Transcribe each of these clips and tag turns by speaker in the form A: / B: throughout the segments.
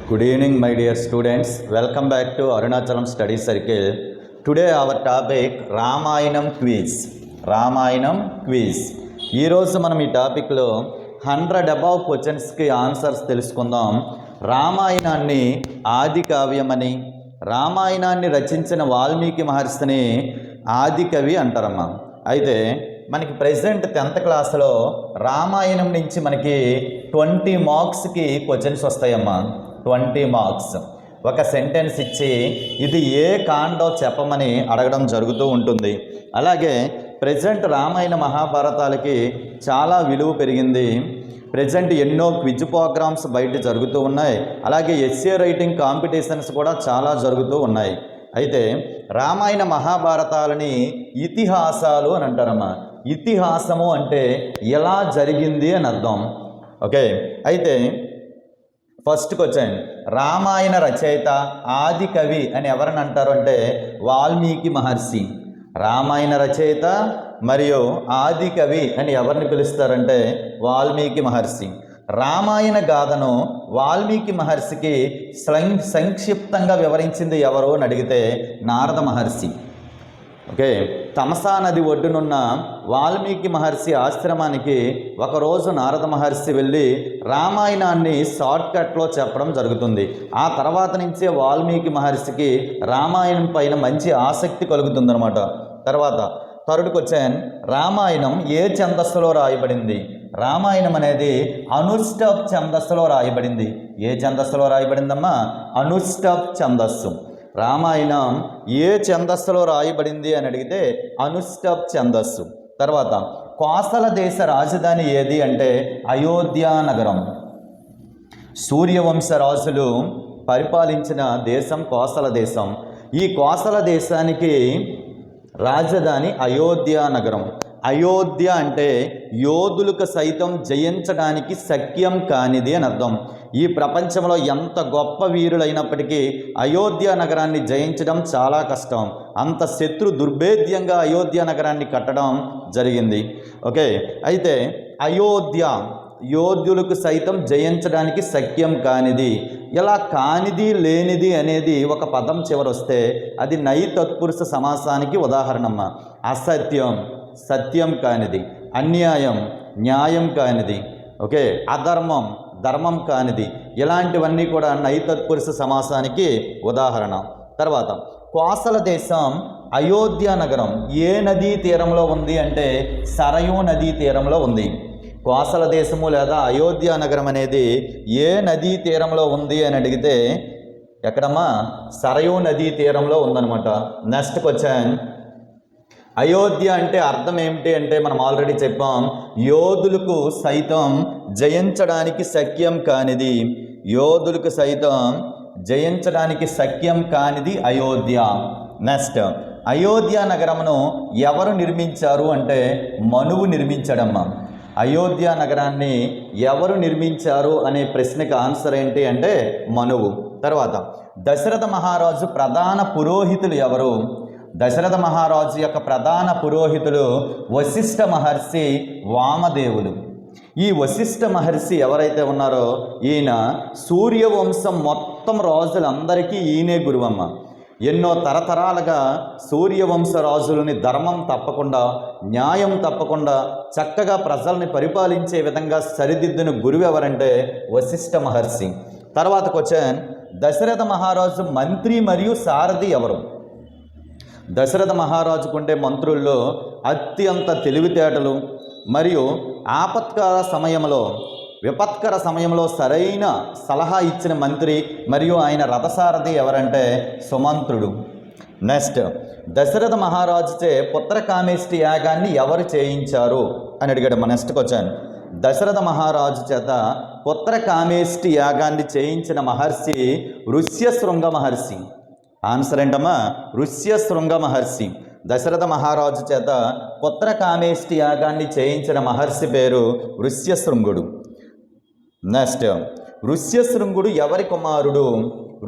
A: Good evening, my dear students. Welcome back to Arunachalam Study Circle. Today our topic Ramayanam quiz. Ramayanam quiz. ఈ రోజు మనం ఈ టాపిక్లో 100 above క్వశ్చన్స్కి answers తెలుసుకుందాం. రామాయణాన్ని ఆది కావ్యమని, రామాయణాన్ని రచించిన వాల్మీకి మహర్షిని ఆది కవి అంటారమ్మా. అయితే మనకి ప్రెజెంట్ 10th క్లాస్లో రామాయణం నుంచి మనకి 20 మార్క్స్కి క్వశ్చన్స్ వస్తాయమ్మా. 20 మార్క్స్. ఒక సెంటెన్స్ ఇచ్చి ఇది ఏ కాండో చెప్పమని అడగడం జరుగుతూ ఉంటుంది. అలాగే ప్రెజెంట్ రామాయణ మహాభారతాలకి చాలా విలువ పెరిగింది. ప్రెజెంట్ ఎన్నో క్విజ్ ప్రోగ్రామ్స్ బయట జరుగుతూ ఉన్నాయి. అలాగే ఎస్ఏ రైటింగ్ కాంపిటీషన్స్ కూడా చాలా జరుగుతూ ఉన్నాయి. అయితే రామాయణ మహాభారతాలని ఇతిహాసాలు అని అంటారమ్మా. ఇతిహాసము అంటే ఎలా జరిగింది అని అర్థం. ఓకే, అయితే ఫస్ట్ క్వశ్చన్, రామాయణ రచయిత ఆది కవి అని ఎవరని అంటారు అంటే వాల్మీకి మహర్షి. రామాయణ రచయిత మరియు ఆది కవి అని ఎవరిని పిలుస్తారంటే వాల్మీకి మహర్షి. రామాయణ గాథను వాల్మీకి మహర్షికి సంక్షిప్తంగా వివరించింది ఎవరు అని అడిగితే నారద మహర్షి. ఓకే, తమసా నది ఒడ్డునున్న వాల్మీకి మహర్షి ఆశ్రమానికి ఒకరోజు నారద మహర్షి వెళ్ళి రామాయణాన్ని షార్ట్కట్లో చెప్పడం జరుగుతుంది. ఆ తర్వాత నుంచే వాల్మీకి మహర్షికి రామాయణం పైన మంచి ఆసక్తి కలుగుతుందన్నమాట. తర్వాత థర్డ్ క్వశ్చన్, రామాయణం ఏ ఛందస్సులో రాయబడింది? రామాయణం అనేది అనుష్ఠప్ ఛందస్సులో రాయబడింది. ఏ ఛందస్సులో రాయబడిందమ్మా? అనుష్ఠప్ ఛందస్సు. రామాయణం ఏ ఛందస్సులో రాయబడింది అని అడిగితే అనుష్ఠప్ ఛందస్సు. తర్వాత కోసల దేశ రాజధాని ఏది అంటే అయోధ్య నగరం. సూర్యవంశ రాజులు పరిపాలించిన దేశం కోసల దేశం. ఈ కోసల దేశానికి రాజధాని అయోధ్య నగరం. అయోధ్య అంటే యోధులకు సైతం జయించడానికి శక్యం కానిది అని అర్థం. ఈ ప్రపంచంలో ఎంత గొప్ప వీరులైనప్పటికీ అయోధ్య నగరాన్ని జయించడం చాలా కష్టం. అంత శత్రు దుర్భేద్యంగా అయోధ్య నగరాన్ని కట్టడం జరిగింది. ఓకే, అయితే అయోధ్య యోధులకు సైతం జయించడానికి శక్యం కానిది. ఇలా కానిది లేనిది అనేది ఒక పదం చివరొస్తే అది నై తత్పురుష సమాసానికి ఉదాహరణమ్మ. అసత్యం సత్యం కానిది, అన్యాయం న్యాయం కానిది, ఓకే, అధర్మం ధర్మం కానిది, ఇలాంటివన్నీ కూడా నై తత్పురుష సమాసానికి ఉదాహరణ. తర్వాత కోసల దేశం అయోధ్య నగరం ఏ నదీ తీరంలో ఉంది అంటే సరయూ నదీ తీరంలో ఉంది. కోసల దేశము లేదా అయోధ్య నగరం అనేది ఏ నదీ తీరంలో ఉంది అని అడిగితే ఎక్కడమ్మా? సరయూ నదీ తీరంలో ఉందన్నమాట. నెక్స్ట్ క్వశ్చన్, అయోధ్య అంటే అర్థం ఏమిటి అంటే మనం ఆల్రెడీ చెప్పాం, యోధులకు సైతం జయించడానికి శక్యం కానిది. యోధులకు సైతం జయించడానికి శక్యం కానిది అయోధ్య. నెక్స్ట్, అయోధ్య నగరమును ఎవరు నిర్మించారు అంటే మనువు నిర్మించాడమ్మా. అయోధ్య నగరాన్ని ఎవరు నిర్మించారు అనే ప్రశ్నకి ఆన్సర్ ఏంటి అంటే మనువు. తర్వాత దశరథ మహారాజు ప్రధాన పురోహితులు ఎవరు? దశరథ మహారాజు యొక్క ప్రధాన పురోహితులు వశిష్ఠ మహర్షి, వామదేవులు. ఈ వశిష్ఠ మహర్షి ఎవరైతే ఉన్నారో ఈయన సూర్యవంశం మొత్తం రాజులందరికీ ఈయనే గురువమ్మ. ఎన్నో తరతరాలుగా సూర్యవంశ రాజులని ధర్మం తప్పకుండా న్యాయం తప్పకుండా చక్కగా ప్రజల్ని పరిపాలించే విధంగా సరిదిద్దిన గురువు ఎవరంటే వశిష్ఠ మహర్షి. తర్వాత క్వశ్చన్, దశరథ మహారాజు మంత్రి మరియు సారథి ఎవరు? దశరథ మహారాజుకుండే మంత్రుల్లో అత్యంత తెలివితేటలు మరియు విపత్కర సమయంలో సరైన సలహా ఇచ్చిన మంత్రి మరియు ఆయన రథసారథి ఎవరంటే సుమంత్రుడు. నెక్స్ట్, దశరథ మహారాజుచే పుత్రకామేష్టి యాగాన్ని ఎవరు చేయించారు అని అడిగాడు. నెక్స్ట్ క్వశ్చన్, దశరథ మహారాజు చేత పుత్రకామేష్టి యాగాన్ని చేయించిన మహర్షి ఋష్యశృంగ మహర్షి. ఆన్సర్ ఏంటమ్మా? ఋష్యశృంగ మహర్షి. దశరథ మహారాజు చేత పుత్రకామేష్టి యాగాన్ని చేయించిన మహర్షి పేరు ఋష్యశృంగుడు. నెక్స్ట్, ఋష్యశృంగుడు ఎవరి కుమారుడు?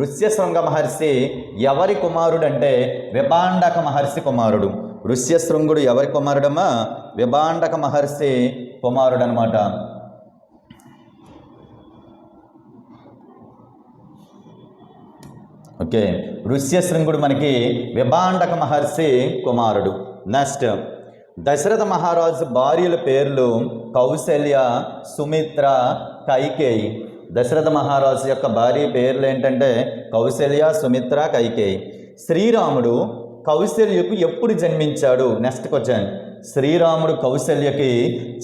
A: ఋష్యశృంగ మహర్షి ఎవరి కుమారుడు అంటే విభాండక మహర్షి కుమారుడు. ఋష్యశృంగుడు ఎవరి కుమారుడమ్మా? విభాండక మహర్షి కుమారుడు అనమాట. ఓకే, ఋష్యశృంగుడు మనకి విభాండక మహర్షి కుమారుడు. నెక్స్ట్, దశరథ మహారాజు భార్యల పేర్లు కౌసల్య, సుమిత్ర, కైకేయి. దశరథ మహారాజు యొక్క భార్య పేర్లు ఏంటంటే కౌసల్య, సుమిత్ర, కైకేయి. శ్రీరాముడు కౌసల్యకు ఎప్పుడు జన్మించాడు? Next question. శ్రీరాముడు కౌసల్యకి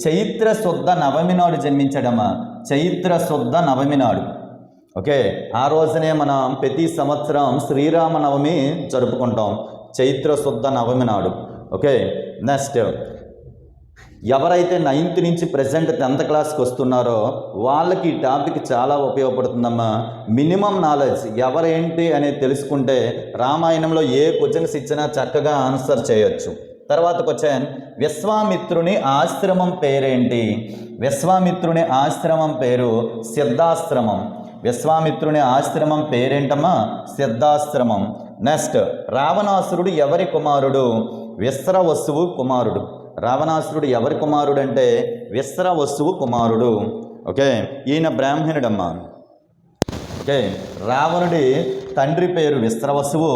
A: చైత్ర శుద్ధ నవమి నాడు జన్మించాడమ్మా. చైత్ర శుద్ధ నవమి నాడు. ఓకే, ఆ రోజునే మనం ప్రతి సంవత్సరం శ్రీరామనవమి జరుపుకుంటాం, చైత్ర శుద్ధ నవమి నాడు. ఓకే, నెక్స్ట్, ఎవరైతే 9th నుంచి ప్రజెంట్ 10th క్లాస్కి వస్తున్నారో వాళ్ళకి ఈ టాపిక్ చాలా ఉపయోగపడుతుందమ్మా. మినిమం నాలెడ్జ్ ఎవరేంటి అనేది తెలుసుకుంటే రామాయణంలో ఏ క్వశ్చన్స్ ఇచ్చినా చక్కగా ఆన్సర్ చేయొచ్చు. తర్వాత క్వశ్చన్, విశ్వామిత్రుని ఆశ్రమం పేరేంటి? విశ్వామిత్రుని ఆశ్రమం పేరు సిద్ధాశ్రమం. విశ్వామిత్రుని ఆశ్రమం పేరేంటమ్మా? సిద్ధాశ్రమం. నెక్స్ట్, రావణాసురుడు ఎవరి కుమారుడు? విశ్రవసువు కుమారుడు. రావణాసురుడు ఎవరి కుమారుడు అంటే విశ్రవసువు కుమారుడు. ఓకే, ఈయన బ్రాహ్మణుడమ్మా. ఓకే, రావణుడి తండ్రి పేరు విశ్రవసువు,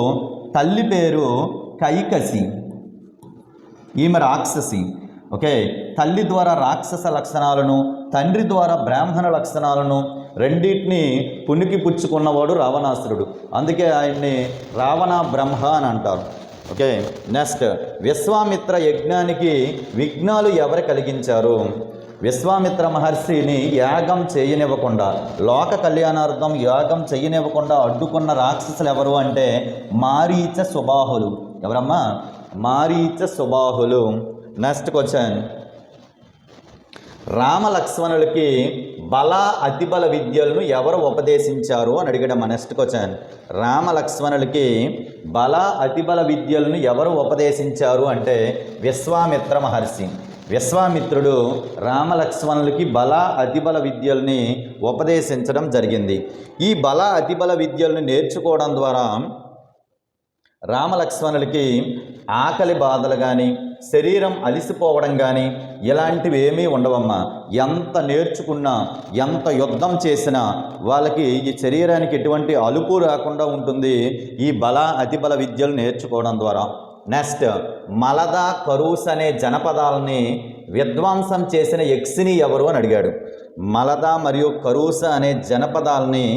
A: తల్లి పేరు కైకసి, ఈమె రాక్షసి. ఓకే, తల్లి ద్వారా రాక్షస లక్షణాలను, తండ్రి ద్వారా బ్రాహ్మణ లక్షణాలను రెండింటినీ పుణికి పుచ్చుకున్నవాడు రావణాసురుడు. అందుకే ఆయన్ని రావణ బ్రహ్మ అని అంటారు. ఓకే, నెక్స్ట్, విశ్వామిత్ర యజ్ఞానికి విఘ్నాలు ఎవరు కలిగించారు? విశ్వామిత్ర మహర్షిని యాగం చేయనివ్వకుండా, లోక కళ్యాణార్థం యాగం చేయనివ్వకుండా అడ్డుకున్న రాక్షసులు ఎవరు అంటే మారీచ సుబాహులు. ఎవరమ్మా? మారీచ సుబాహులు. నెక్స్ట్ క్వశ్చన్, రామలక్ష్మణులకి బల అతిబల విద్యలను ఎవరు ఉపదేశించారు అని అడిగాడమ్మా. నెక్స్ట్ క్వశ్చన్, రామలక్ష్మణులకి బల అతిబల విద్యలను ఎవరు ఉపదేశించారు అంటే విశ్వామిత్ర మహర్షి. విశ్వామిత్రుడు రామలక్ష్మణులకి బల అతిబల విద్యల్ని ఉపదేశించడం జరిగింది. ఈ బల అతిబల విద్యలను నేర్చుకోవడం ద్వారా రామలక్ష్మణులకి ఆకలి బాధలు కానీ, శరీరం అలిసిపోవడం కానీ ఇలాంటివి ఏమీ ఉండవమ్మా. ఎంత నేర్చుకున్నా, ఎంత యుద్ధం చేసినా వాళ్ళకి ఈ శరీరానికి ఎటువంటి అలుపు రాకుండా ఉంటుంది ఈ బల అతిబల విద్యలు నేర్చుకోవడం ద్వారా. నెక్స్ట్, మలద, కరూస్ అనే జనపదాలని విధ్వంసం చేసిన యక్షిని ఎవరు అని అడిగాడు. మలద మరియు కరూస అనే జనపదాలని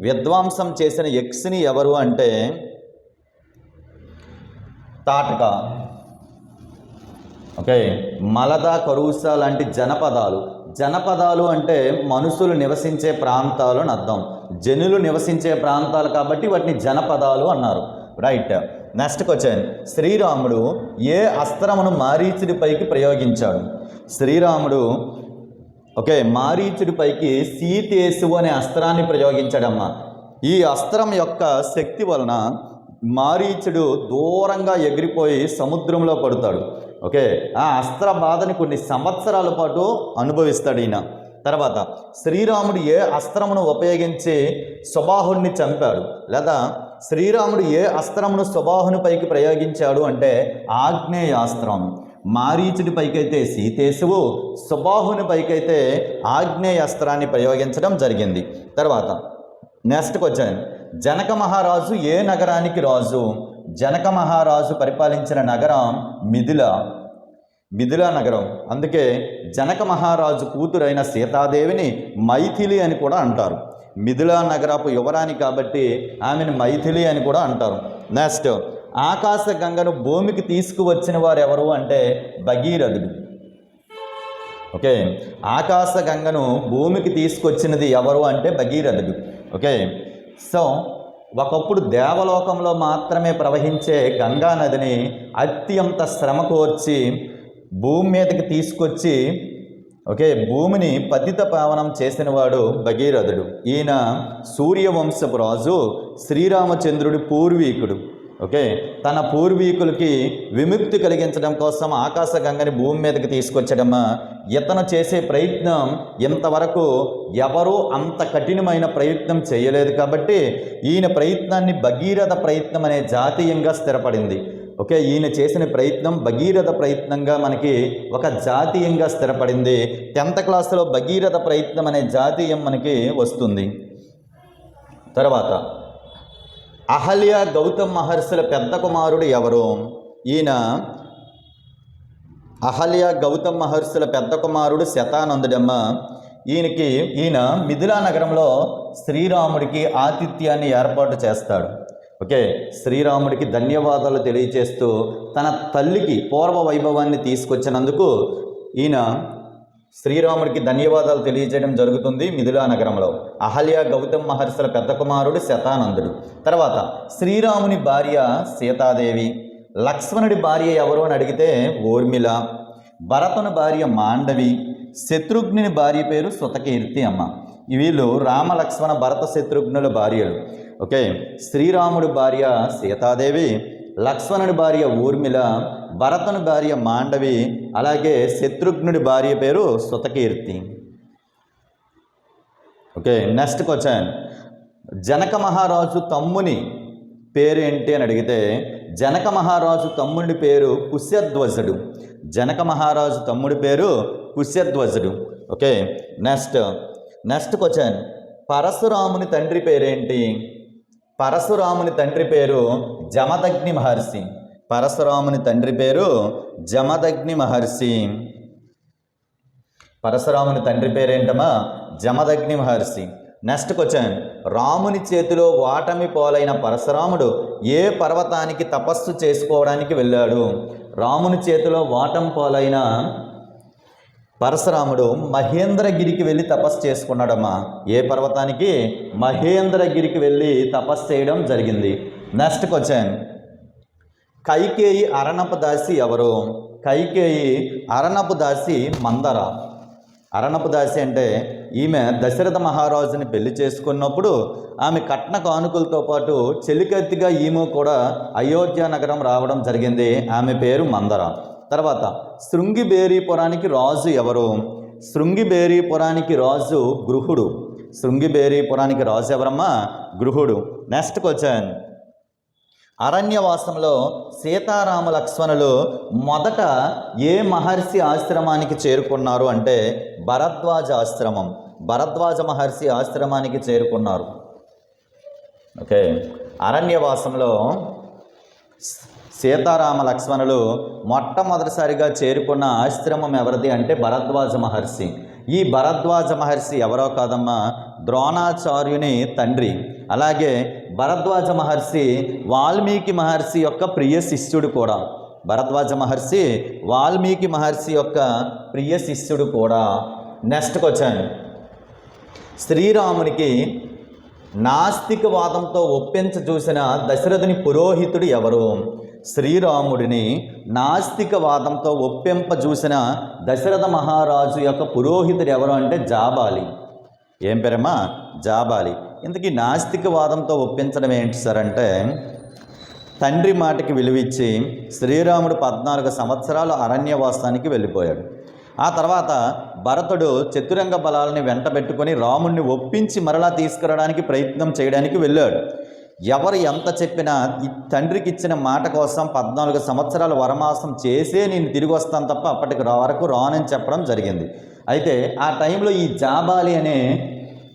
A: విధ్వంసం చేసిన యక్షిని ఎవరు అంటే తాటక. ఓకే, మలద, కరూస లాంటి జనపదాలు అంటే మనుషులు నివసించే ప్రాంతాలు అని అర్థం. జనులు నివసించే ప్రాంతాలు కాబట్టి వాటిని జనపదాలు అన్నారు. రైట్. నెక్స్ట్ క్వశ్చన్, శ్రీరాముడు ఏ అస్త్రమును మారీచుడిపైకి ప్రయోగించాడు? శ్రీరాముడు మారీచుడిపైకి సీతేసు అనే అస్త్రాన్ని ప్రయోగించాడమ్మా. ఈ అస్త్రం యొక్క శక్తి వలన మారీచుడు దూరంగా ఎగిరిపోయి సముద్రంలో పడతాడు. ఓకే, ఆ అస్త్ర బాధని కొన్ని సంవత్సరాల పాటు అనుభవిస్తాడు ఈయన. తర్వాత శ్రీరాముడు ఏ అస్త్రమును ఉపయోగించి సుబాహుడిని చంపాడు, లేదా శ్రీరాముడు ఏ అస్త్రమును సుబాహుని పైకి ప్రయోగించాడు అంటే ఆగ్నేయాస్త్రం. మారీచుడి పైకైతే సీతేశువు, సుబాహుని పైకైతే ఆగ్నేయాస్త్రాన్ని ప్రయోగించడం జరిగింది. తర్వాత నెక్స్ట్ క్వశ్చన్, జనక మహారాజు ఏ నగరానికి రాజు? జనక మహారాజు పరిపాలించిన నగరం మిథిలా నగరం. అందుకే జనక మహారాజు కూతురైన సీతాదేవిని మైథిలి అని కూడా అంటారు. మిథిలా నగరపు యువరాణి కాబట్టి ఆమెను మైథిలి అని కూడా అంటారు. నెక్స్ట్, ఆకాశ గంగను భూమికి తీసుకువచ్చిన వారు ఎవరు అంటే భగీరథుడు. ఓకే, ఆకాశ గంగను భూమికి తీసుకొచ్చినది ఎవరు అంటే భగీరథుడు. ఓకే, సో ఒకప్పుడు దేవలోకంలో మాత్రమే ప్రవహించే గంగా నదిని అత్యంత శ్రమ కోర్చి భూమి మీదకి తీసుకొచ్చి భూమిని పతిత పావనం చేసినవాడు భగీరథుడు. ఈయన సూర్యవంశపు రాజు, శ్రీరామచంద్రుడి పూర్వీకుడు. తన పూర్వీకులకి విముక్తి కలిగించడం కోసం ఆకాశగంగని భూమి మీదకి తీసుకొచ్చడమా. ఇతను చేసే ప్రయత్నం ఇంతవరకు ఎవరూ అంత కఠినమైన ప్రయత్నం చేయలేదు కాబట్టి ఈయన ప్రయత్నాన్ని భగీరథ ప్రయత్నం అనే జాతీయంగా స్థిరపడింది. ఈయన చేసిన ప్రయత్నం భగీరథ ప్రయత్నంగా మనకి ఒక జాతీయంగా స్థిరపడింది. 10th క్లాసులో భగీరథ ప్రయత్నం అనే జాతీయం మనకి వస్తుంది. తర్వాత అహల్య గౌతమ్ మహర్షుల పెద్ద కుమారుడు ఎవరు? ఈయన అహల్య గౌతమ్ మహర్షుల పెద్ద కుమారుడు శతానందుడమ్మ. ఈయన మిథిలా నగరంలో శ్రీరాముడికి ఆతిథ్యాన్ని ఏర్పాటు చేస్తాడు. ఓకే, శ్రీరాముడికి ధన్యవాదాలు తెలియజేస్తూ తన తల్లికి పూర్వ వైభవాన్ని తీసుకొచ్చినందుకు ఈయన శ్రీరాముడికి ధన్యవాదాలు తెలియజేయడం జరుగుతుంది మిథిలా నగరంలో. అహల్య గౌతమ్ మహర్షుల పెద్ద కుమారుడు శతానందుడు. తర్వాత శ్రీరాముని భార్య సీతాదేవి. లక్ష్మణుడి భార్య ఎవరు అని అడిగితే ఊర్మిళ. భరతుని భార్య మాండవి. శత్రుఘ్నుని భార్య పేరు సుతకీర్తి అమ్మ. వీళ్ళు రామ లక్ష్మణ భరత శత్రుఘ్నుల భార్యలు. ఓకే, శ్రీరాముడి భార్య సీతాదేవి, లక్ష్మణుడి భార్య ఊర్మిళ, భరతుని భార్య మాండవి, అలాగే శత్రుఘ్నుడి భార్య పేరు Sutakirti. Okay, next question. Janaka మహారాజు తమ్ముని పేరు ఏంటి అని అడిగితే జనక మహారాజు తమ్ముడి పేరు కుశధ్వజుడు. జనక మహారాజు తమ్ముడి పేరు కుశధ్వజుడు. Okay, next question. పరశురాముని తండ్రి పేరేంటి? పరశురాముని తండ్రి పేరు జమదగ్ని మహర్షి. పరశురాముని తండ్రి పేరు జమదగ్ని మహర్షి. పరశురాముని తండ్రి పేరేంటమ్మా? జమదగ్ని మహర్షి. Next question. రాముని చేతిలో వాటమి పోలైన పరశురాముడు ఏ పర్వతానికి తపస్సు చేసుకోవడానికి వెళ్ళాడు? రాముని చేతిలో వాటమి పోలైన పరశురాముడు మహేంద్రగిరికి వెళ్ళి తపస్సు చేసుకున్నాడమ్మా. ఏ పర్వతానికి? మహేంద్రగిరికి వెళ్ళి తపస్సు చేయడం జరిగింది. Next question. కైకేయి అరణపు దాసి ఎవరు? కైకేయి అరణపు దాసి మందర. అరణపు దాసి అంటే ఈమె దశరథ మహారాజుని పెళ్లి చేసుకున్నప్పుడు ఆమె కట్న కానుకలతో పాటు చెలికత్తిగా ఈమె కూడా అయోధ్య నగరం రావడం జరిగింది. ఆమె పేరు మందర. తర్వాత శృంగిబేరీపురానికి రాజు ఎవరు? శృంగిబేరీపురానికి రాజు గృహుడు. శృంగిబేరీపురానికి రాజు ఎవరమ్మా? గృహుడు. Next question. అరణ్యవాసంలో సీతారామ లక్ష్మణులు మొదట ఏ మహర్షి ఆశ్రమానికి చేరుకున్నారు అంటే భరద్వాజ ఆశ్రమం. భరద్వాజ మహర్షి ఆశ్రమానికి చేరుకున్నారు. ఓకే, అరణ్యవాసంలో సీతారామ లక్ష్మణులు మొట్టమొదటిసారిగా చేరుకున్న ఆశ్రమం ఎవరిది అంటే భరద్వాజ మహర్షి. ఈ భరద్వాజ మహర్షి ఎవరో కాదమ్మా, ద్రోణాచార్యుని తండ్రి. అలాగే భరద్వాజ మహర్షి వాల్మీకి మహర్షి యొక్క ప్రియ శిష్యుడు కూడా. భరద్వాజ మహర్షి వాల్మీకి మహర్షి యొక్క ప్రియ శిష్యుడు కూడా. Next question. శ్రీరామునికి నాస్తికవాదంతో ఒప్పించ చూసిన దశరథుని పురోహితుడు ఎవరు? శ్రీరాముడిని నాస్తికవాదంతో ఒప్పింప చూసిన దశరథ మహారాజు యొక్క పురోహితుడు ఎవరు అంటే జాబాలి. ఏం పేరమ్మా? జాబాలి. ఇంతకీ నాస్తికవాదంతో ఒప్పించడం ఏంటి సార్ అంటే తండ్రి మాటకి విలువిచ్చి శ్రీరాముడు 14 సంవత్సరాలు అరణ్యవాసానికి వెళ్ళిపోయాడు. ఆ తర్వాత భరతుడు చతురంగ బలాలని వెంటబెట్టుకొని రాముడిని ఒప్పించి మరలా తీసుకురావడానికి ప్రయత్నం చేయడానికి వెళ్ళాడు. ఎవరు ఎంత చెప్పినా ఈ తండ్రికి ఇచ్చిన మాట కోసం 14 సంవత్సరాలు వనవాసం చేసే నేను తిరిగి వస్తాను తప్ప అప్పటికి వరకు రానని చెప్పడం జరిగింది. అయితే ఆ టైంలో ఈ జాబాలి అనే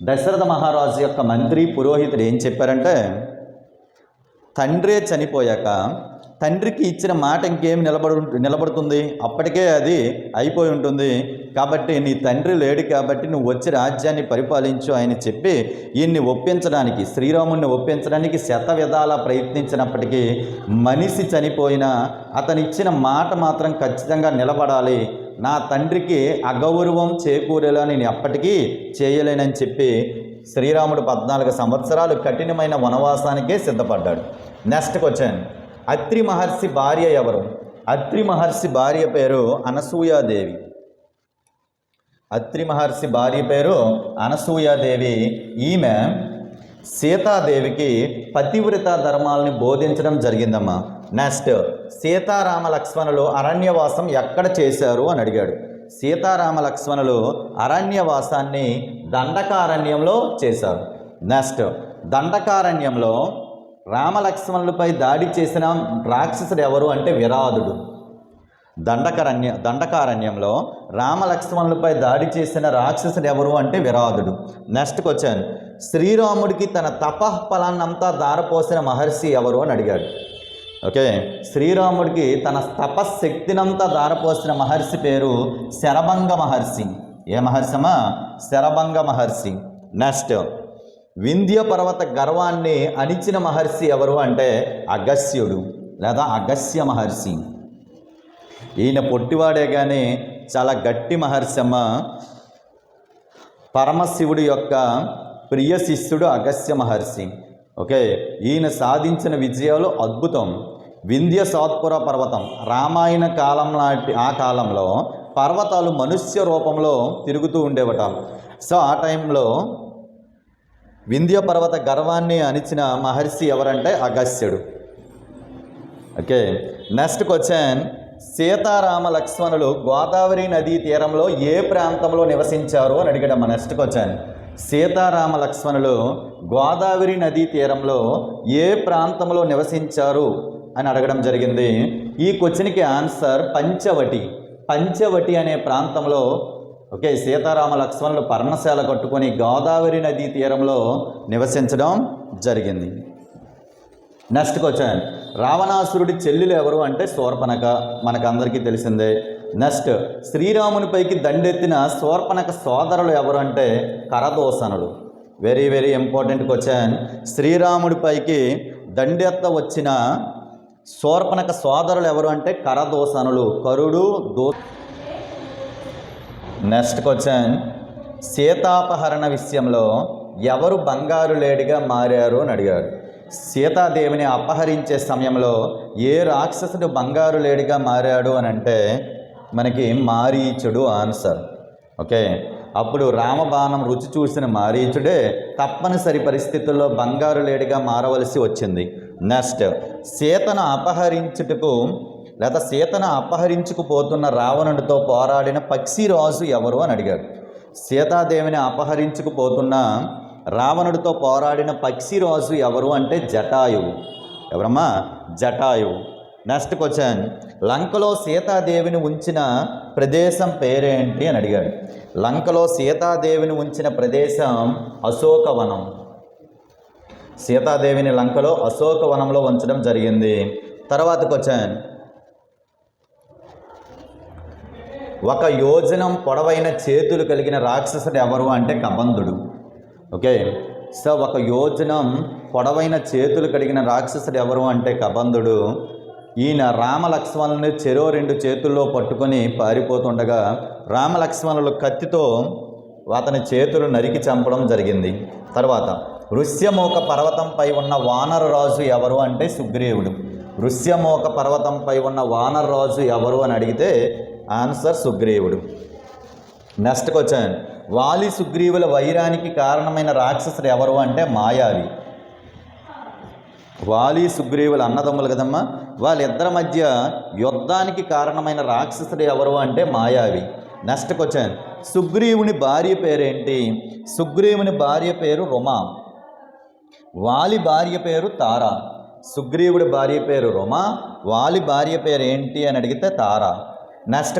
A: దశరథ మహారాజు యొక్క మంత్రి పురోహితుడు ఏం చెప్పారంటే తండ్రే చనిపోయాక తండ్రికి ఇచ్చిన మాట ఇంకేం నిలబడుతుంది, అప్పటికే అది అయిపోయి ఉంటుంది. కాబట్టి నీ తండ్రి లేడు కాబట్టి నువ్వు వచ్చి రాజ్యాన్ని పరిపాలించు అని చెప్పి ఈయన్ని ఒప్పించడానికి, శ్రీరాముడిని ఒప్పించడానికి శతవిధాలా ప్రయత్నించినప్పటికీ మనిషి చనిపోయినా అతను ఇచ్చిన మాట మాత్రం ఖచ్చితంగా నిలబడాలి, నా తండ్రికి అగౌరవం చేకూరేలా నేను ఎప్పటికీ చేయలేనని చెప్పి శ్రీరాముడు 14 సంవత్సరాలు కఠినమైన వనవాసానికే సిద్ధపడ్డాడు. Next question. అత్రి మహర్షి భార్య ఎవరు? అత్రి మహర్షి భార్య పేరు అనసూయాదేవి. అత్రి మహర్షి భార్య పేరు అనసూయాదేవి. ఈమె సీతాదేవికి పతివ్రత ధర్మాలని బోధించడం జరిగిందమ్మా. నెక్స్ట్. సీతారామ లక్ష్మణులు అరణ్యవాసం ఎక్కడ చేశారు అని అడిగాడు. సీతారామ లక్ష్మణులు అరణ్యవాసాన్ని దండకారణ్యంలో చేశారు. నెక్స్ట్. దండకారణ్యంలో రామలక్ష్మణులపై దాడి చేసిన రాక్షసుడు ఎవరు అంటే విరాధుడు. దండకారణ్యంలో రామలక్ష్మణులపై దాడి చేసిన రాక్షసుడు ఎవరు అంటే విరాధుడు. Next question. శ్రీరాముడికి తన తపఃఫలాన్నంతా దారపోసిన మహర్షి ఎవరు అని అడిగాడు. ఓకే, శ్రీరాముడికి తన తపశ్శక్తినంతా దారపోసిన మహర్షి పేరు శరభంగ మహర్షి. ఏ మహర్షమా? శరభంగ మహర్షి. నెక్స్ట్, వింధ్య పర్వత గర్వాన్ని అణిచిన మహర్షి ఎవరు అంటే అగస్త్యుడు లేదా అగస్త్య మహర్షి. ఈయన పొట్టివాడే కానీ చాలా గట్టి మహర్షమ్మ. పరమశివుడి యొక్క ప్రియ శిష్యుడు అగస్త్య మహర్షి. ఓకే, ఈయన సాధించిన విజయాలు అద్భుతం. వింధ్య సాత్పుర పర్వతం రామాయణ కాలం నాటి ఆ కాలంలో పర్వతాలు మనుష్య రూపంలో తిరుగుతూ ఉండేవట. సో ఆ టైంలో వింధ్య పర్వత గర్వాన్ని అణిచిన మహర్షి ఎవరంటే అగస్త్యుడు. ఓకే, నెక్స్ట్ క్వశ్చన్, సీతారామ లక్ష్మణులు గోదావరి నదీ తీరంలో ఏ ప్రాంతంలో నివసించారు అని అడిగాడమ్మ. నెక్స్ట్ క్వశ్చన్, సీతారామ లక్ష్మణులు గోదావరి నదీ తీరంలో ఏ ప్రాంతంలో నివసించారు అని అడగడం జరిగింది. ఈ క్వశ్చన్కి ఆన్సర్ పంచవటి. పంచవటి అనే ప్రాంతంలో ఓకే సీతారామ లక్ష్మణులు పర్ణశాల కట్టుకొని గోదావరి నదీ తీరంలో నివసించడం జరిగింది. నెక్స్ట్ క్వశ్చన్, రావణాసురుడి చెల్లెలు ఎవరు అంటే శూర్పణఖ. మనకందరికీ తెలిసిందే. నెక్స్ట్, శ్రీరామునిపైకి దండెత్తిన శూర్పణఖ సోదరులు ఎవరు అంటే కరదూషణులు. Very very important question. శ్రీరాముడిపైకి దండెత్త వచ్చిన శూర్పణఖ సోదరులు ఎవరు అంటే కరదూషణులు. కరుడు దో. నెక్స్ట్ క్వశ్చన్, సీతాపహరణ విషయంలో ఎవరు బంగారు లేడిగా మారారు అని అడిగారు. సీతాదేవిని అపహరించే సమయంలో ఏ రాక్షసుడు బంగారు లేడిగా మారాడు అని అంటే మనకి మారీచుడు ఆన్సర్. ఓకే, అప్పుడు రామబాణం రుచి చూసిన మారీచుడే తప్పనిసరి పరిస్థితుల్లో బంగారు లేడిగా మారవలసి వచ్చింది. నెక్స్ట్, సీతను అపహరించుకుపోతున్న రావణుడితో పోరాడిన పక్షిరాజు ఎవరు అని అడిగాడు. సీతాదేవిని అపహరించుకుపోతున్న రావణుడితో పోరాడిన పక్షిరాజు ఎవరు అంటే జటాయువు. ఎవరమ్మా? జటాయువు. నెక్స్ట్ క్వశ్చన్, లంకలో సీతాదేవిని ఉంచిన ప్రదేశం పేరేంటి అని అడిగాడు. లంకలో సీతాదేవిని ఉంచిన ప్రదేశం అశోకవనం. సీతాదేవిని లంకలో అశోకవనంలో ఉంచడం జరిగింది. తర్వాత క్వశ్చన్, ఒక యోజనం పొడవైన చేతులు కలిగిన రాక్షసుడు ఎవరు అంటే కబంధుడు. ఓకే, సో ఒక యోజనం పొడవైన చేతులు కలిగిన రాక్షసుడు ఎవరు అంటే కబంధుడు. ఈయన రామలక్ష్మణుని చెరో 2 చేతుల్లో పట్టుకొని పారిపోతుండగా రామలక్ష్మణులు కత్తితో అతని చేతులు నరికి చంపడం జరిగింది. తర్వాత, ఋష్యమూక పర్వతంపై ఉన్న వానర రాజు ఎవరు అంటే సుగ్రీవుడు. ఋష్యమూక పర్వతంపై ఉన్న వానర రాజు ఎవరు అని అడిగితే ఆన్సర్ సుగ్రీవుడు. నెక్స్ట్ క్వశ్చన్, వాలి సుగ్రీవుల వైరానికి కారణమైన రాక్షసుడు ఎవరు అంటే మాయావి. వాలి సుగ్రీవుల అన్నదమ్ములు కదమ్మా, వాళ్ళిద్దరి మధ్య యుద్ధానికి కారణమైన రాక్షసుడు ఎవరు అంటే మాయావి. నెక్స్ట్ క్వశ్చన్, సుగ్రీవుని భార్య పేరేంటి? సుగ్రీవుని భార్య పేరు రుమా. వాలి భార్య పేరు తార. సుగ్రీవుడి భార్య పేరు రుమా, వాలి భార్య పేరు ఏంటి అని అడిగితే తార. నెక్స్ట్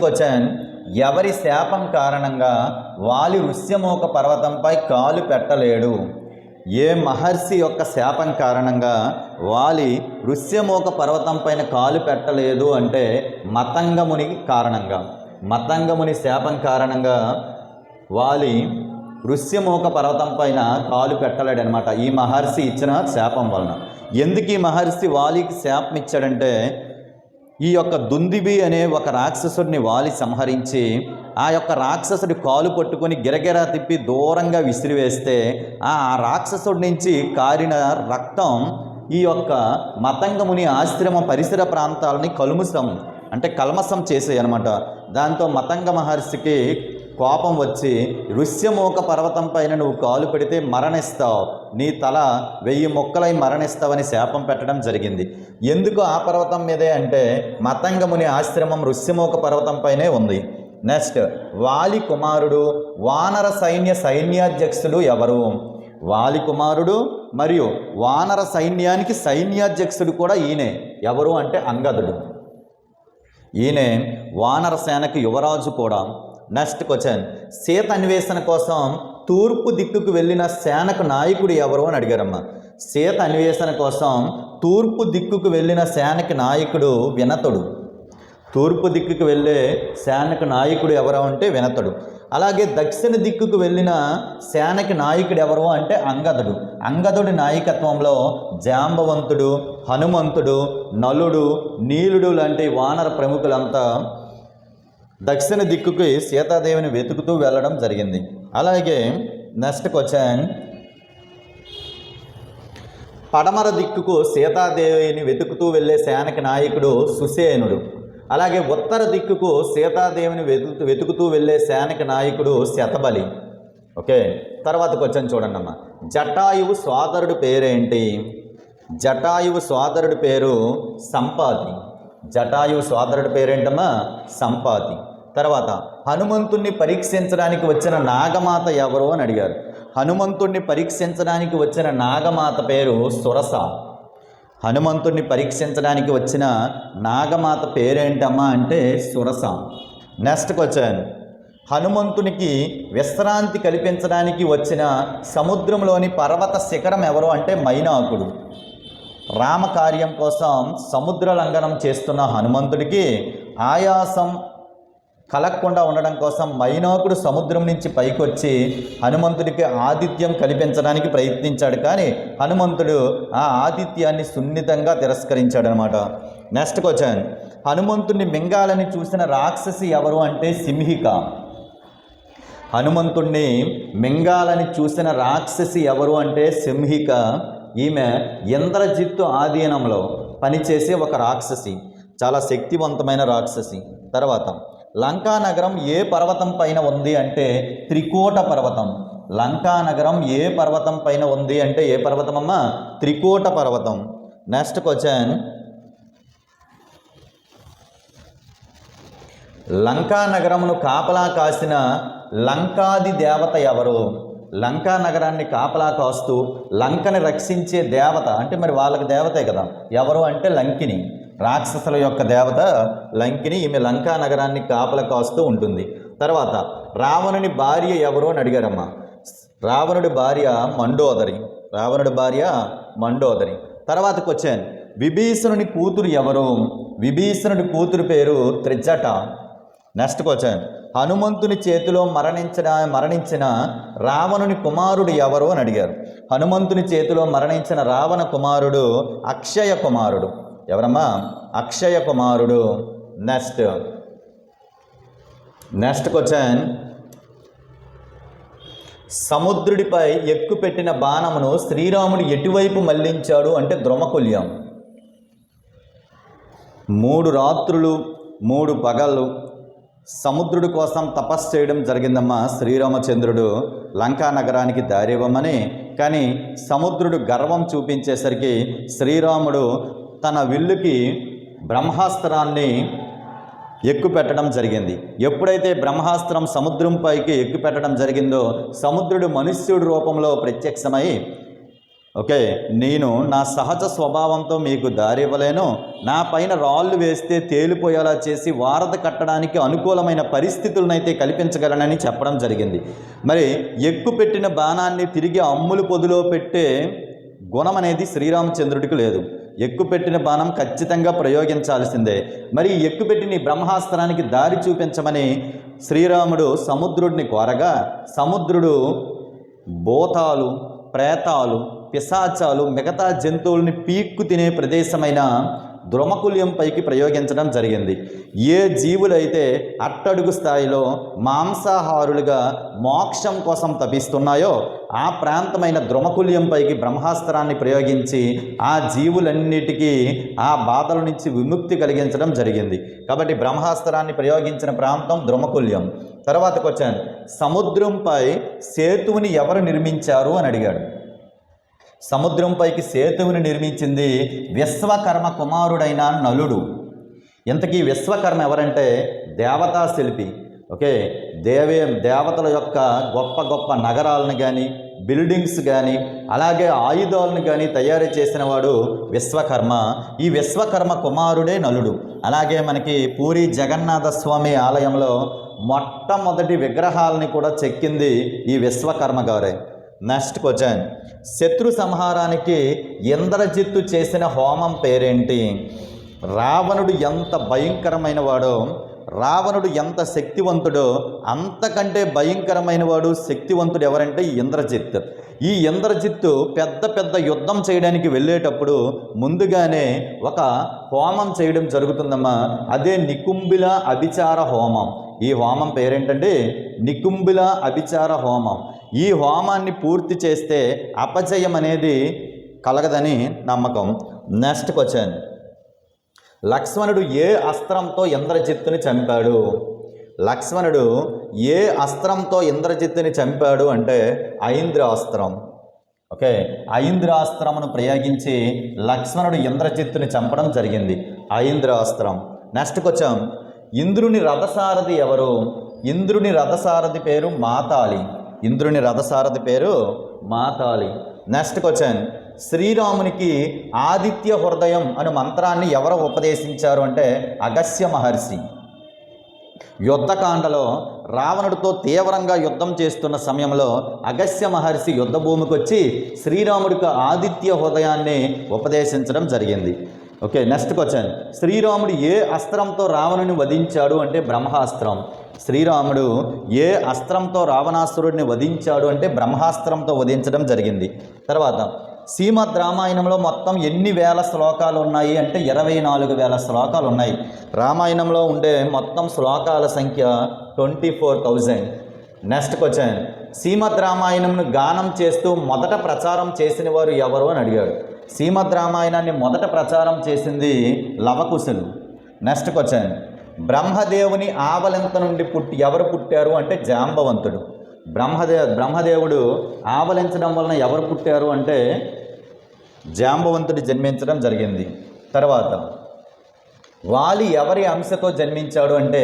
A: క్వశ్చన్, ఎవరి శాపం కారణంగా వాలి ఋష్యమూక పర్వతంపై కాలు పెట్టలేడు? ఏ మహర్షి యొక్క శాపం కారణంగా వాలి ఋష్యమూక పర్వతం పైన కాలు పెట్టలేదు అంటే మతంగముని కారణంగా. మతంగముని శాపం కారణంగా వాలి ఋష్యమూక పర్వతం పైన కాలు పెట్టలేడు అనమాట, ఈ మహర్షి ఇచ్చిన శాపం వలన. ఎందుకు ఈ మహర్షి వాలికి శాపం ఇచ్చాడంటే, ఈ యొక్క దుందిబి అనే ఒక రాక్షసుడిని వాలి సంహరించి ఆ యొక్క రాక్షసుడి కాలు పట్టుకొని గిరగిరా తిప్పి దూరంగా విసిరివేస్తే ఆ రాక్షసుడి నుంచి కారిన రక్తం ఈ యొక్క మతంగముని ఆశ్రమ పరిసర ప్రాంతాలని కల్మషం చేసాయి అనమాట. దాంతో మతంగ మహర్షికి కోపం వచ్చి ఋష్యమూక పర్వతం పైన నువ్వు కాలు పెడితే మరణిస్తావు, నీ తల 1000 ముక్కలై మరణిస్తావని శాపం పెట్టడం జరిగింది. ఎందుకు ఆ పర్వతం మీదే అంటే మతంగముని ఆశ్రమం ఋష్యమూక పర్వతం పైనే ఉంది. నెక్స్ట్, వాలి కుమారుడు వానర సైన్యాధ్యక్షుడు ఎవరు? వాలి కుమారుడు మరియు వానర సైన్యానికి సైన్యాధ్యక్షుడు కూడా ఈయనే. ఎవరు అంటే అంగదుడు. ఈయనే వానర సేనకు యువరాజు కూడా. నెక్స్ట్ క్వశ్చన్, సీత అన్వేషణ కోసం తూర్పు దిక్కుకు వెళ్ళిన సేనకు నాయకుడు ఎవరు అని అడిగారమ్మ. సీత అన్వేషణ కోసం తూర్పు దిక్కుకు వెళ్ళిన సేనకి నాయకుడు వినతుడు. తూర్పు దిక్కుకు వెళ్ళే సేనకు నాయకుడు ఎవరు అంటే వినతుడు. అలాగే దక్షిణ దిక్కుకు వెళ్ళిన సేనకి నాయకుడు ఎవరు అంటే అంగదుడు. అంగదుడి నాయకత్వంలో జాంబవంతుడు, హనుమంతుడు, నలుడు, నీలుడు లాంటి వానర ప్రముఖులంతా దక్షిణ దిక్కుకి సీతాదేవిని వెతుకుతూ వెళ్ళడం జరిగింది. అలాగే నెక్స్ట్ క్వశ్చన్, పడమర దిక్కుకు సీతాదేవిని వెతుకుతూ వెళ్ళే సేనకి నాయకుడు సుసేనుడు. అలాగే ఉత్తర దిక్కుకు సీతాదేవిని వెతుకుతూ వెళ్ళే సేనకి నాయకుడు శతబలి. ఓకే, తర్వాత క్వశ్చన్ చూడండి అమ్మ. జటాయువు సోదరుడు పేరేంటి? జటాయువు సోదరుడి పేరు సంపాతి. జటాయువు సోదరుడి పేరేంటమ్మా? సంపాతి. తర్వాత హనుమంతుణ్ణి పరీక్షించడానికి వచ్చిన నాగమాత ఎవరు అని అడిగారు. హనుమంతుణ్ణి పరీక్షించడానికి వచ్చిన నాగమాత పేరు సురస. హనుమంతుణ్ణి పరీక్షించడానికి వచ్చిన నాగమాత పేరేంటమ్మా అంటే సురస. నెక్స్ట్ క్వశ్చన్, హనుమంతునికి విశ్రాంతి కల్పించడానికి వచ్చిన సముద్రంలోని పర్వత శిఖరం ఎవరు అంటే మైనాకుడు. రామకార్యం కోసం సముద్ర లంఘనం చేస్తున్న హనుమంతుడికి ఆయాసం కలగకుండా ఉండడం కోసం మైనాకుడు సముద్రం నుంచి పైకొచ్చి హనుమంతుడికి ఆతిథ్యం కల్పించడానికి ప్రయత్నించాడు. కానీ హనుమంతుడు ఆ ఆతిథ్యాన్ని సున్నితంగా తిరస్కరించాడనమాట. నెక్స్ట్ క్వశ్చన్, హనుమంతుడిని మింగాలని చూసిన రాక్షసి ఎవరు అంటే సింహిక. హనుమంతుడిని మింగాలని చూసిన రాక్షసి ఎవరు అంటే సింహిక. ఈమె ఇంద్రజిత్తు ఆధీనంలో పనిచేసే ఒక రాక్షసి, చాలా శక్తివంతమైన రాక్షసి. తర్వాత లంకా నగరం ఏ పర్వతం పైన ఉంది అంటే త్రికోట పర్వతం. లంకా నగరం ఏ పర్వతం పైన ఉంది అంటే ఏ పర్వతం అమ్మా? త్రికోట పర్వతం. నెక్స్ట్ క్వశ్చన్, లంకా నగరమును కాపలా కాసిన లంకాది దేవత ఎవరు? లంకా నగరాన్ని కాపలా కాస్తూ లంకని రక్షించే దేవత అంటే మరి వాళ్ళకి దేవతే కదా, ఎవరు అంటే లంకిని. రాక్షసుల యొక్క దేవత లంకిని. ఈమె లంకా నగరాన్ని కాపలా కాస్తూ ఉంటుంది. తర్వాత రావణుని భార్య ఎవరు అని అడిగారమ్మ. రావణుడి భార్య మండోదరి. రావణుడి భార్య మండోదరి. తర్వాతకు వచ్చాను, విభీషణుని కూతురు ఎవరు? విభీషణుడి కూతురు పేరు త్రిజట. నెక్స్ట్ క్వశ్చన్, హనుమంతుని చేతిలో మరణించిన రావణుని కుమారుడు ఎవరు అని అడిగారు. హనుమంతుని చేతిలో మరణించిన రావణ కుమారుడు అక్షయ కుమారుడు. ఎవరమ్మా? అక్షయ కుమారుడు. నెక్స్ట్ క్వశ్చన్, సముద్రుడిపై ఎక్కుపెట్టిన బాణమును శ్రీరాముడు ఎటువైపు మళ్లించాడు అంటే ద్రోమకుల్యం. 3 రాత్రులు 3 పగళ్ళు సముద్రుడి కోసం తపస్సు చేయడం జరిగిందమ్మా శ్రీరామచంద్రుడు లంకా నగరానికి దారి ఇవ్వమని. కానీ సముద్రుడు గర్వం చూపించేసరికి శ్రీరాముడు తన విల్లుకి బ్రహ్మాస్త్రాన్ని ఎక్కుపెట్టడం జరిగింది. ఎప్పుడైతే బ్రహ్మాస్త్రం సముద్రం పైకి ఎక్కుపెట్టడం జరిగిందో సముద్రుడు మనుష్యుడి రూపంలో ప్రత్యక్షమై, ఓకే, నేను నా సహజ స్వభావంతో మీకు దారి ఇవ్వలేను, నా పైన రాళ్ళు వేస్తే తేలిపోయేలా చేసి వారధి కట్టడానికి అనుకూలమైన పరిస్థితులనైతే కల్పించగలనని చెప్పడం జరిగింది. మరి ఎక్కుపెట్టిన బాణాన్ని తిరిగి అమ్ములు పొదిలో పెట్టే గుణం అనేది శ్రీరామచంద్రుడికి లేదు. ఎక్కుపెట్టిన బాణం ఖచ్చితంగా ప్రయోగించాల్సిందే. మరి ఎక్కుపెట్టిన బ్రహ్మాస్త్రానికి దారి చూపించమని శ్రీరాముడు సముద్రుడిని కోరగా సముద్రుడు భూతాలు, ప్రేతాలు, పిశాచాలు, మిగతా జంతువుల్ని పీక్కు తినే ప్రదేశమైన ద్రోమకుల్యం పైకి ప్రయోగించడం జరిగింది. ఏ జీవులైతే అట్టడుగు స్థాయిలో మాంసాహారులుగా మోక్షం కోసం తపిస్తున్నాయో ఆ ప్రాంతమైన ద్రోమకుల్యం పైకి బ్రహ్మాస్త్రాన్ని ప్రయోగించి ఆ జీవులన్నిటికీ ఆ బాధల నుంచి విముక్తి కలిగించడం జరిగింది. కాబట్టి బ్రహ్మాస్త్రాన్ని ప్రయోగించిన ప్రాంతం ద్రోమకుల్యం. తర్వాతకు వచ్చాను, సముద్రంపై సేతువుని ఎవరు నిర్మించారు అని అడిగాడు. సముద్రంపైకి సేతువుని నిర్మించింది విశ్వకర్మ కుమారుడైన నలుడు. ఇంతకీ విశ్వకర్మ ఎవరంటే దేవతా శిల్పి. ఓకే, దేవతల యొక్క గొప్ప గొప్ప నగరాలను కానీ బిల్డింగ్స్ కానీ అలాగే ఆయుధాలను కానీ తయారు చేసిన వాడు విశ్వకర్మ. ఈ విశ్వకర్మ కుమారుడే నలుడు. అలాగే మనకి పూరి జగన్నాథ స్వామి ఆలయంలో మొట్టమొదటి విగ్రహాలని కూడా చెక్కింది ఈ విశ్వకర్మ గారే. నెక్స్ట్ క్వశ్చన్, శత్రు సంహారానికి ఇంద్రజిత్తు చేసిన హోమం పేరేంటి? రావణుడు ఎంత భయంకరమైన వాడో, రావణుడు ఎంత శక్తివంతుడో అంతకంటే భయంకరమైన వాడు శక్తివంతుడు ఎవరంటే ఇంద్రజిత్. ఈ ఇంద్రజిత్తు పెద్ద పెద్ద యుద్ధం చేయడానికి వెళ్ళేటప్పుడు ముందుగానే ఒక హోమం చేయడం జరుగుతుందమ్మా. అదే నికుంభిల అభిచార హోమం. ఈ హోమం పేరేంటంటే నికుంభిల అభిచార హోమం. ఈ హోమాన్ని పూర్తి చేస్తే అపజయం అనేది కలగదని నమ్మకం. నెక్స్ట్ క్వశ్చన్, లక్ష్మణుడు ఏ అస్త్రంతో ఇంద్రజిత్తుని చంపాడు? లక్ష్మణుడు ఏ అస్త్రంతో ఇంద్రజిత్తుని చంపాడు అంటే ఐంద్రాస్త్రం. ఓకే, ఐంద్రాస్త్రమును ప్రయోగించి లక్ష్మణుడు ఇంద్రజిత్తుని చంపడం జరిగింది, ఐంద్రాస్త్రం. నెక్స్ట్ క్వశ్చన్, ఇంద్రుని రథసారథి ఎవరు? ఇంద్రుని రథసారథి పేరు మాతాలి. ఇంద్రుని రథసారథి పేరు మాతాలి. నెక్స్ట్ క్వశ్చన్, శ్రీరామునికి ఆదిత్య హృదయం అను మంత్రాన్ని ఎవరు ఉపదేశించారు అంటే అగస్త్య మహర్షి. యుద్ధకాండలో రావణుడితో తీవ్రంగా యుద్ధం చేస్తున్న సమయంలో అగస్త్య మహర్షి యుద్ధ భూమికి వచ్చి శ్రీరాముడికి ఆదిత్య హృదయాన్ని ఉపదేశించడం జరిగింది. ఓకే, నెక్స్ట్ క్వశ్చన్, శ్రీరాముడు ఏ అస్త్రంతో రావణుని వధించాడు అంటే బ్రహ్మాస్త్రం. శ్రీరాముడు ఏ అస్త్రంతో రావణాసురుడిని వధించాడు అంటే బ్రహ్మాస్త్రంతో వధించడం జరిగింది. తర్వాత శ్రీమద్ రామాయణంలో మొత్తం ఎన్ని వేల శ్లోకాలు ఉన్నాయి అంటే 24,000 శ్లోకాలు ఉన్నాయి. రామాయణంలో ఉండే మొత్తం శ్లోకాల సంఖ్య 24,000. నెక్స్ట్ క్వశ్చన్, శ్రీమద్ రామాయణంను గానం చేస్తూ మొదట ప్రచారం చేసిన వారు ఎవరు అని అడిగాడు. శ్రీమద్ రామాయణాన్ని మొదట ప్రచారం చేసింది లవకుశులు. నెక్స్ట్ క్వశ్చన్, బ్రహ్మదేవుని ఆవలింత నుండి ఎవరు పుట్టారు అంటే జాంబవంతుడు. బ్రహ్మదేవుడు ఆవలించడం వలన ఎవరు పుట్టారు అంటే జాంబవంతుడు జన్మించడం జరిగింది. తర్వాత వాలి ఎవరి అంశతో జన్మించాడు అంటే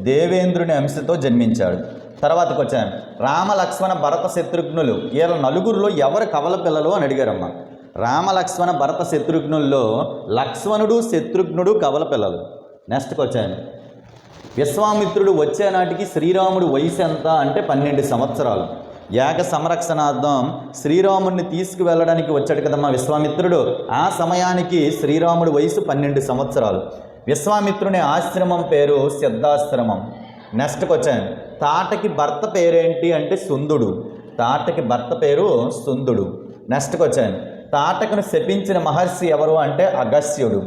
A: దేవేంద్రుని అంశతో జన్మించాడు. తర్వాతకు వచ్చాను, రామ లక్ష్మణ భరత శత్రుఘ్నులు వీళ్ళ నలుగురిలో ఎవరు కవల పిల్లలు అని అడిగారమ్మ. రామ లక్ష్మణ భరత శత్రుఘ్నుల్లో లక్ష్మణుడు శత్రుఘ్నుడు కవల పిల్లలు. నెక్స్ట్కి వచ్చాను, విశ్వామిత్రుడు వచ్చే నాటికి శ్రీరాముడు వయసు ఎంత అంటే 12 సంవత్సరాలు. యాగ సంరక్షణార్థం శ్రీరాముడిని తీసుకువెళ్ళడానికి వచ్చాడు కదమ్మా విశ్వామిత్రుడు. ఆ సమయానికి శ్రీరాముడి వయసు 12 సంవత్సరాలు. విశ్వామిత్రుని ఆశ్రమం పేరు సిద్ధాశ్రమం. నెక్స్ట్కి వచ్చాను, తాటకి భర్త పేరేంటి అంటే సుందుడు. తాటకి భర్త పేరు సుందుడు. నెక్స్ట్కి వచ్చాను, తాటకును శపించిన మహర్షి ఎవరు అంటే అగస్త్యుడు.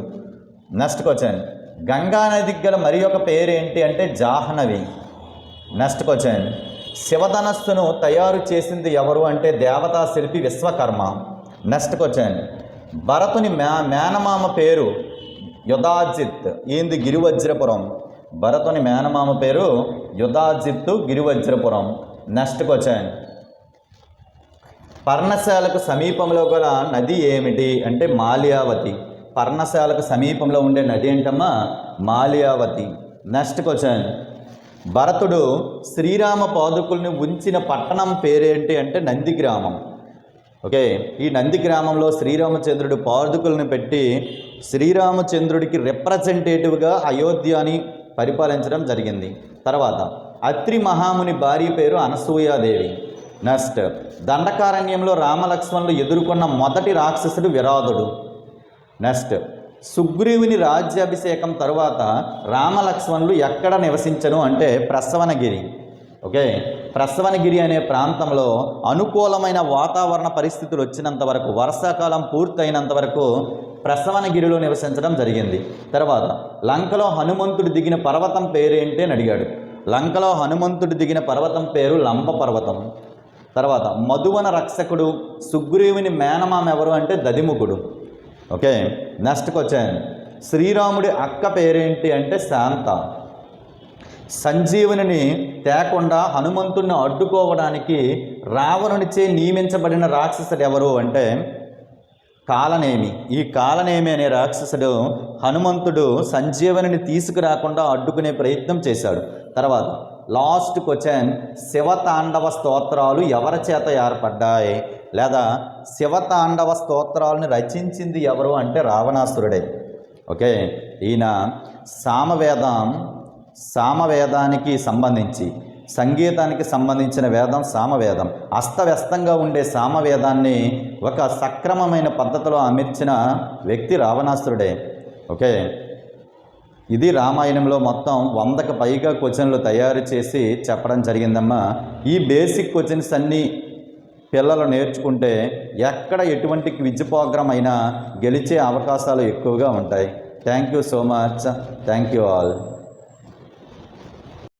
A: నెక్స్ట్కి వచ్చాను, గంగానదికి గల మరి ఒక పేరేంటి అంటే జాహ్నవి. నెక్స్ట్కి వచ్చాను, శివధనస్సును తయారు చేసింది ఎవరు అంటే దేవతా శిల్పి విశ్వకర్మ. నెక్స్ట్కి వచ్చాను, భరతుని మేనమామ పేరు యుధాజిత్, ఈంది గిరివజ్రపురం. భరతుని మేనమామ పేరు యుధాజిత్తు, గిరివజ్రపురం. నెక్స్ట్కి వచ్చాను, పర్ణశాలకు సమీపంలో గల నది ఏమిటి అంటే మాల్యావతి. పర్ణశాలకు సమీపంలో ఉండే నది ఏంటమ్మా మాల్యావతి. నెక్స్ట్కి వచ్చాను, భరతుడు శ్రీరామ పాదుకుల్ని ఉంచిన పట్టణం పేరేంటి అంటే నందిగ్రామం. ఓకే, ఈ నందిగ్రామంలో శ్రీరామచంద్రుడు పాదుకుల్ని పెట్టి శ్రీరామచంద్రుడికి రిప్రజెంటేటివ్గా అయోధ్యని పరిపాలించడం జరిగింది. తర్వాత అత్రి మహాముని భార్య పేరు అనసూయాదేవి. నెక్స్ట్, దండకారణ్యంలో రామలక్ష్మణులు ఎదుర్కొన్న మొదటి రాక్షసుడు విరాధుడు. నెక్స్ట్, సుగ్రీవుని రాజ్యాభిషేకం తరువాత రామలక్ష్మణులు ఎక్కడ నివసించను అంటే ప్రసవనగిరి. ఓకే, ప్రసవనగిరి అనే ప్రాంతంలో అనుకూలమైన వాతావరణ పరిస్థితులు వచ్చినంత వరకు, వర్షాకాలం పూర్తయినంత వరకు ప్రసవనగిరిలో నివసించడం జరిగింది. తర్వాత లంకలో హనుమంతుడు దిగిన పర్వతం పేరేంటి అని అడిగాడు. లంకలో హనుమంతుడు దిగిన పర్వతం పేరు లంబ పర్వతం. తర్వాత మధువన రక్షకుడు సుగ్రీవుని మేనమామ ఎవరు అంటే దదిముఖుడు. ఓకే, నెక్స్ట్కి వచ్చాను, శ్రీరాముడి అక్క పేరేంటి అంటే శాంత. సంజీవుని తేకుండా హనుమంతుడిని అడ్డుకోవడానికి రావణునిచే నియమించబడిన రాక్షసుడు ఎవరు అంటే కాలనేమి. ఈ కాలనేమి అనే రాక్షసుడు హనుమంతుడు సంజీవుని తీసుకురాకుండా అడ్డుకునే ప్రయత్నం చేశాడు. తర్వాత లాస్ట్ క్వశ్చన్, శివతాండవ స్తోత్రాలు ఎవరి చేత ఏర్పడ్డాయి, లేదా శివతాండవ స్తోత్రాలను రచించింది ఎవరు అంటే రావణాసురుడే. ఓకే, ఈయన సామవేదానికి సంబంధించి, సంగీతానికి సంబంధించిన వేదం సామవేదం. అస్తవ్యస్తంగా ఉండే సామవేదాన్ని ఒక సక్రమమైన పద్ధతిలో అమర్చిన వ్యక్తి రావణాసురుడే. ఓకే, ఇది రామాయణంలో మొత్తం 100కి పైగా క్వశ్చన్లు తయారు చేసి చెప్పడం జరిగిందమ్మా. ఈ బేసిక్ క్వశ్చన్స్ అన్నీ పిల్లలు నేర్చుకుంటే ఎక్కడ ఎటువంటి క్విజ్ ప్రోగ్రామ్ అయినా గెలిచే అవకాశాలు ఎక్కువగా ఉంటాయి. Thank you so much. Thank you all.